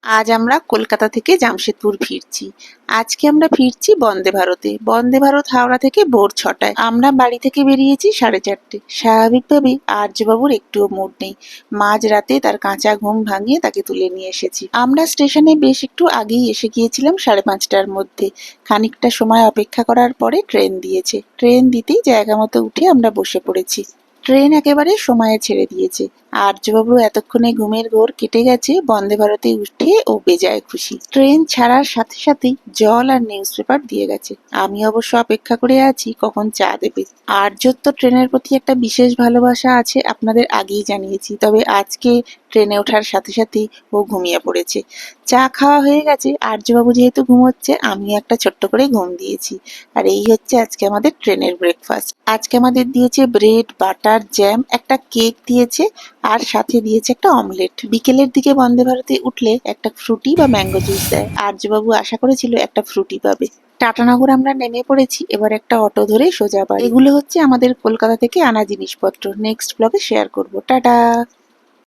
আজ আমরা কলকাতা থেকে জামশেদপুর ফিরছি। আজকে আমরা ফিরছি বন্দে ভারতে। বন্দে ভারত হাওড়া থেকে ভোর ৬টায়। আমরা বাড়ি থেকে বেরিয়েছি ৪:৩০। স্বাভাবিকভাবেই আর্যবাবুর একটুও মুড নেই। মাঝরাতে তার কাঁচা ঘুম ভাঙিয়ে তাকে তুলে নিয়ে এসেছি। আমরা স্টেশনে বেশ একটু আগেই এসে গিয়েছিলাম ৫:৩০টার মধ্যে। খানিকটা সময় অপেক্ষা করার পরে ট্রেন দিয়েছে। ট্রেন দিতেই জায়গা মতো উঠে আমরা বসে পড়েছি। ট্রেন একেবারে সময়ে ছেড়ে দিয়েছে। আর্যবাবু এতক্ষণে ঘুমের ঘোর কেটে গেছে, বন্দে ভারতে উঠে ও বেজায় খুশি। ট্রেন ছাড়ার সাথে সাথেই জল আর নিউজ পেপার দিয়ে গেছে। আমি অবশ্য অপেক্ষা করে আছি কখন চা দেবে। আর্যর তো ট্রেনের প্রতি একটা বিশেষ ভালোবাসা আছে, আপনাদের আগেই জানিয়েছি। তবে আজকে ট্রেনে ওঠার সাথে সাথেই ও ঘুমিয়ে পড়েছে। চা খাওয়া হয়ে গেছে। আর্যবাবু যেহেতু ঘুমোচ্ছে, আমিও একটা ছোট্ট করে ঘুম দিয়েছি। আর এই হচ্ছে আজকে আমাদের ট্রেনের ব্রেকফাস্ট। আজকে আমাদের দিয়েছে ব্রেড, বাটার, জ্যাম, একটা কেক দিয়েছে, আর সাথে দিয়েছে একটা অমলেট। বিকেলের দিকে বন্দে ভারতে উঠলে একটা ফ্রুটি বা ম্যাঙ্গো জুস দেয়। আর্যবাবু আশা করেছিল একটা ফ্রুটি পাবে। টাটানগর আমরা নেমে পড়েছি। এবার একটা অটো ধরে সোজা বাড়ি। এগুলো হচ্ছে আমাদের কলকাতা থেকে আনা জিনিসপত্র। নেক্সট ব্লগে শেয়ার করব। টাটা।